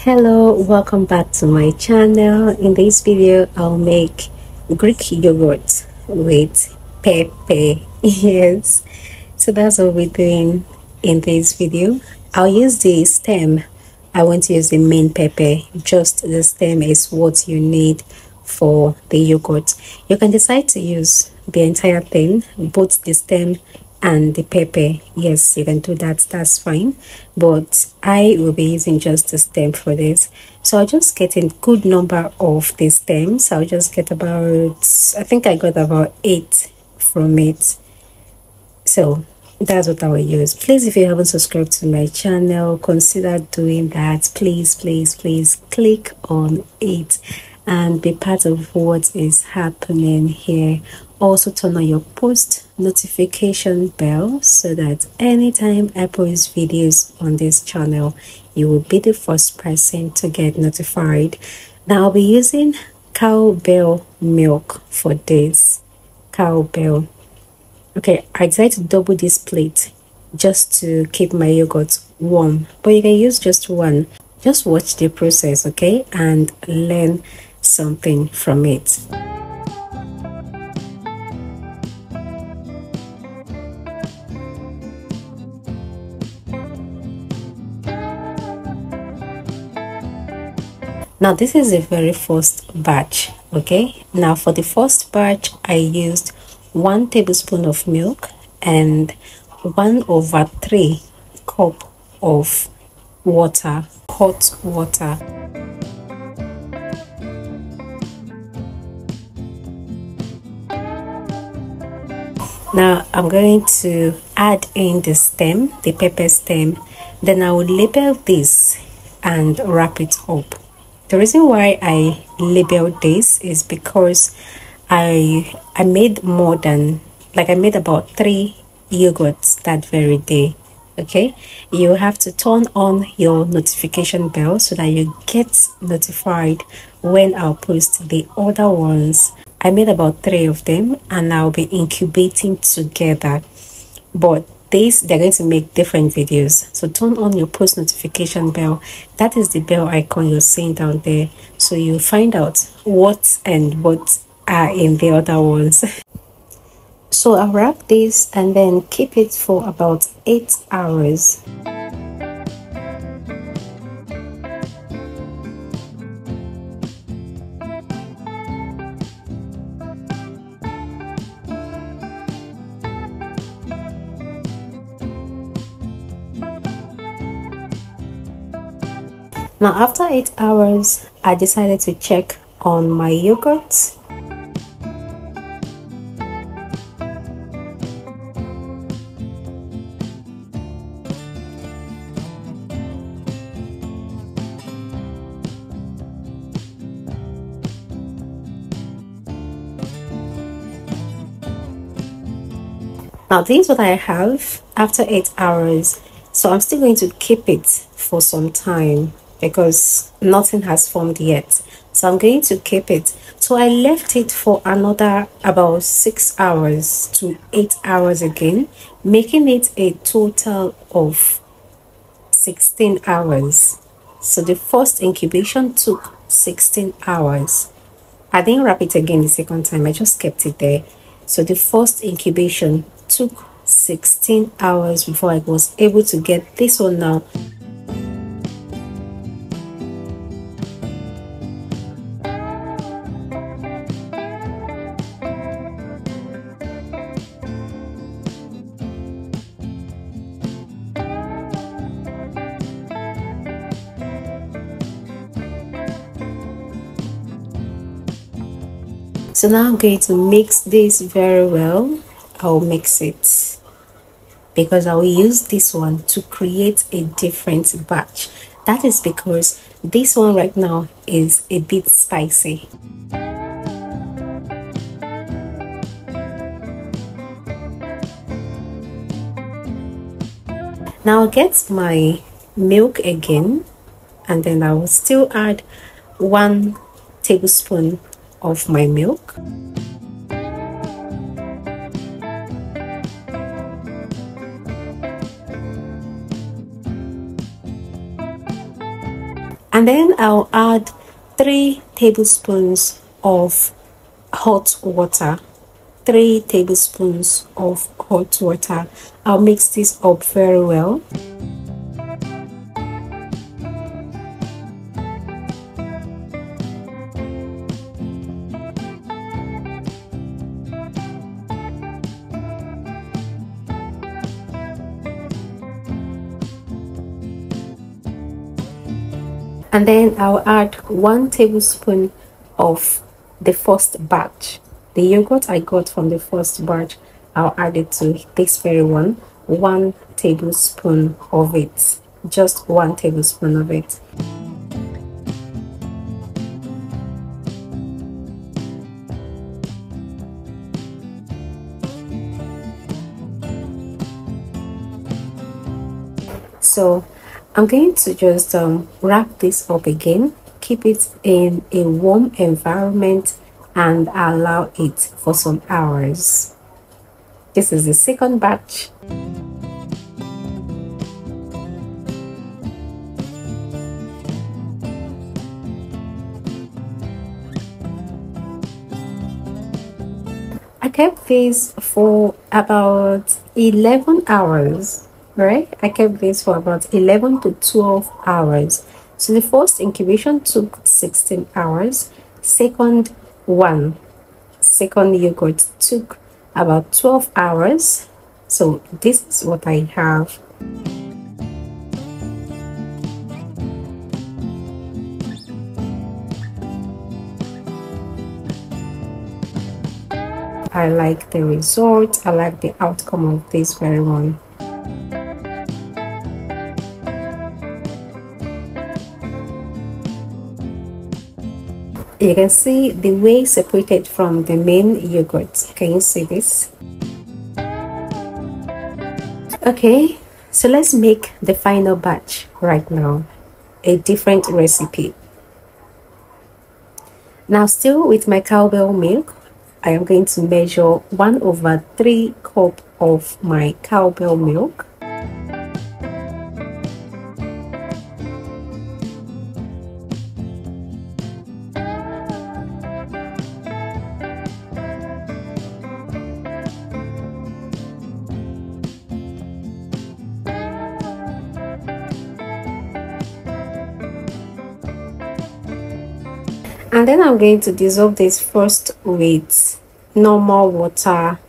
Hello, welcome back to my channel. In this video I'll make Greek yogurt with pepper. Yes, so that's what we're doing in this video. I'll use the stem. I want to use the main pepper. Just the stem is what you need for the yogurt. You can decide to use the entire thing, both the stem and the pepper. Yes, you can do that, that's fine, but I will be using just the stem for this. So I'll just get a good number of the stems. I'll just get about, I think I got about 8 from it. So that's what I will use. Please, if you haven't subscribed to my channel, consider doing that. Please click on it and be part of what is happening here. Also turn on your post notification bell so that anytime I post videos on this channel, you will be the first person to get notified. Now I'll be using cowbell milk for this. Cowbell. Okay, I decided to double this plate just to keep my yogurt warm, but you can use just one. Just watch the process, okay, and learn something from it. Now this is the very first batch. Okay, now for the first batch I used 1 tablespoon of milk and 1/3 cup of water, hot water. Now I'm going to add in the stem, the pepper stem. Then I will label this and wrap it up. The reason why I labeled this is because I made more than, like, I made about 3 yogurts that very day. Okay, you have to turn on your notification bell so that you get notified when I'll post the other ones. I made about 3 of them and I'll be incubating together, but they're going to make different videos. So turn on your post notification bell. That is the bell icon you're seeing down there, so you find out what are in the other ones. So I'll wrap this and then keep it for about 8 hours. Now after 8 hours, I decided to check on my yogurt. Now this is what I have after 8 hours. So I'm still going to keep it for some time because nothing has formed yet. So I'm going to keep it. So I left it for another about 6 hours to 8 hours again, making it a total of 16 hours. So the first incubation took 16 hours. I didn't wrap it again the second time, I just kept it there. So the first incubation took 16 hours before I was able to get this one now. So now I'm going to mix this very well. I'll mix it because I will use this one to create a different batch. That is because this one right now is a bit spicy. Now I'll get my milk again and then I will still add 1 tablespoon of my milk. And then I'll add 3 tablespoons of hot water. 3 tablespoons of hot water. I'll mix this up very well. And then I'll add 1 tablespoon of the first batch. The yogurt I got from the first batch, I'll add it to this very one. 1 tablespoon of it. Just 1 tablespoon of it. So I'm going to just wrap this up again, keep it in a warm environment and allow it for some hours. This is the second batch. I kept this for about 11 hours. Right, I kept this for about 11 to 12 hours. So the first incubation took 16 hours. Second yogurt took about 12 hours. So this is what I have. I like the result. I like the outcome of this very one. You can see the whey separated from the main yogurt. Can you see this? Okay, so let's make the final batch right now. A different recipe. Now, still with my cowbell milk, I am going to measure 1/3 cup of my cowbell milk. And then I'm going to dissolve this first with normal water.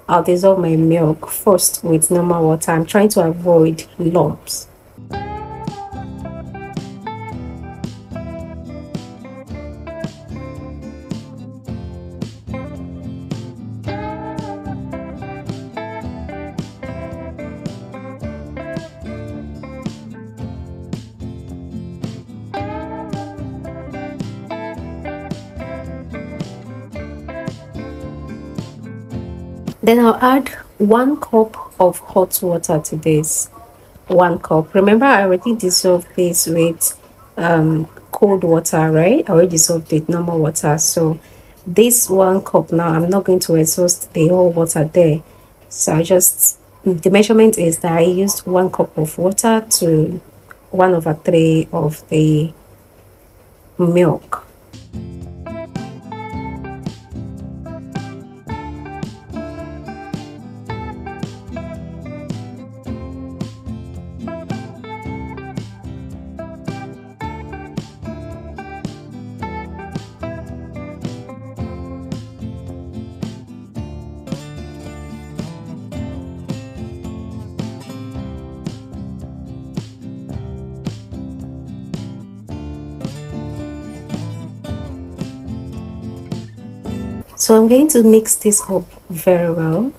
I'll dissolve my milk first with normal water. I'm trying to avoid lumps. Then I'll add 1 cup of hot water to this. 1 cup. Remember, I already dissolved this with cold water, right? I already dissolved it normal water. So this 1 cup now, I'm not going to exhaust the whole water there. So the measurement is that I used 1 cup of water to 1/3 of the milk. So I'm going to mix this up very well.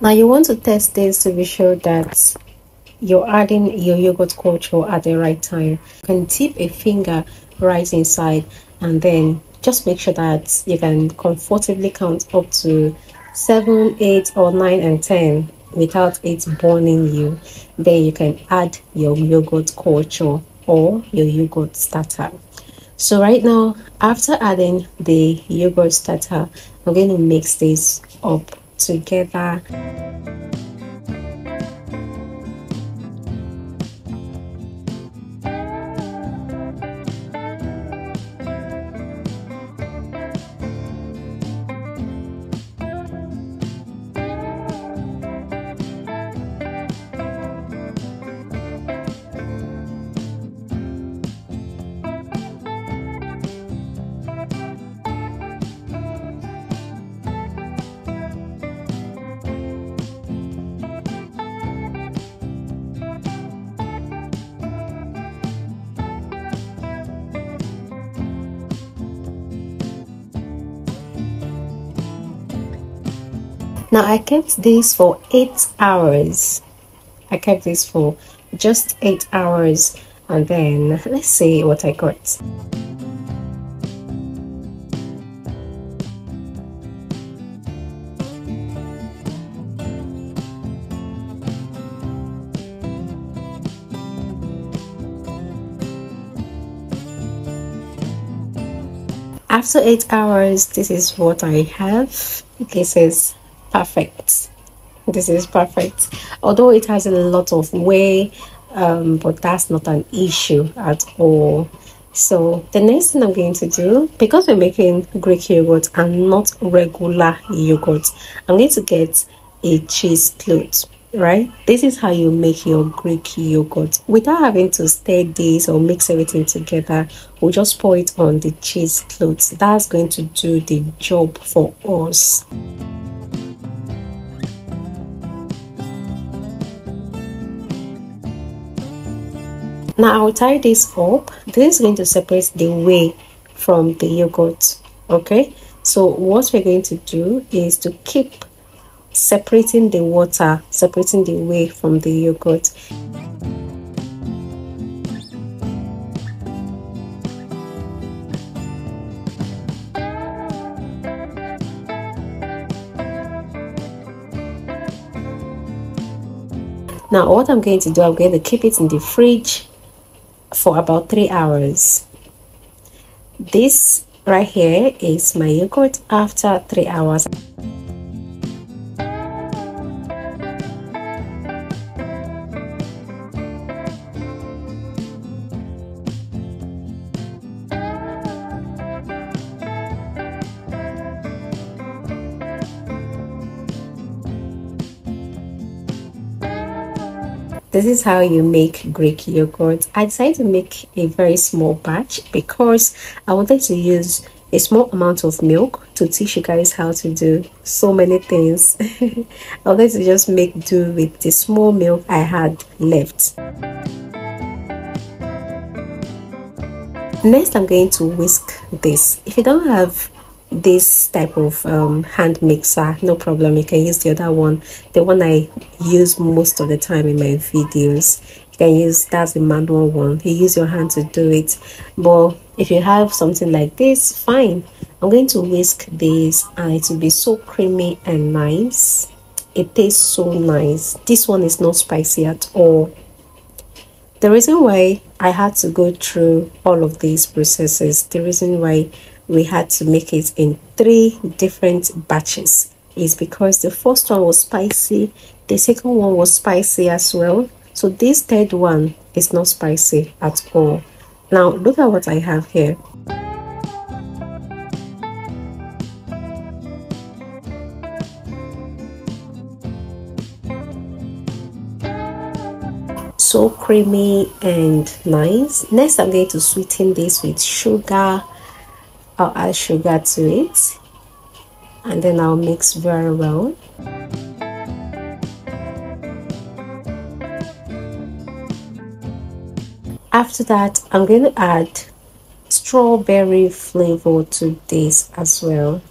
Now you want to test this to be sure that you're adding your yogurt culture at the right time. You can dip a finger right inside and then just make sure that you can comfortably count up to 7, 8, or 9 and 10 without it burning you. Then you can add your yogurt culture or your yogurt starter. So right now, after adding the yogurt starter, I'm going to mix this up together. Now I kept this for 8 hours. I kept this for just 8 hours, and then let's see what I got. After 8 hours, this is what I have. This is perfect. This is perfect. Although it has a lot of whey, but that's not an issue at all. So the next thing I'm going to do, because we're making Greek yogurt and not regular yogurt, I'm going to get a cheese cloth. Right, this is how you make your Greek yogurt without having to stir this or mix everything together. We'll just pour it on the cheese cloth. That's going to do the job for us. Now I'll tie this up. This is going to separate the whey from the yogurt. Okay, so what we're going to do is to keep separating the water, separating the whey from the yogurt. Now what I'm going to do, I'm going to keep it in the fridge for about 3 hours. This right here is my yogurt after 3 hours. This is how you make Greek yogurt. I decided to make a very small batch because I wanted to use a small amount of milk to teach you guys how to do so many things. I wanted to just make do with the small milk I had left. Next, I'm going to whisk this. If you don't have this type of hand mixer, no problem, you can use the other one, the one I use most of the time in my videos. You can use, that's the manual one. You use your hand to do it, but if you have something like this, fine. I'm going to whisk this and it will be so creamy and nice. It tastes so nice. This one is not spicy at all. The reason why I had to go through all of these processes, the reason why we had to make it in 3 different batches is because the first one was spicy, the second one was spicy as well, so this third one is not spicy at all. Now look at what I have here. So creamy and nice. Next, I'm going to sweeten this with sugar. I'll add sugar to it and then I'll mix very well. After that, I'm going to add strawberry flavor to this as well.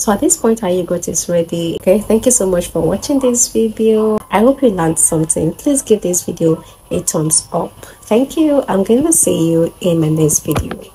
So at this point, our yogurt is ready. Okay, thank you so much for watching this video. I hope you learned something. Please give this video a thumbs up. Thank you. I'm going to see you in my next video.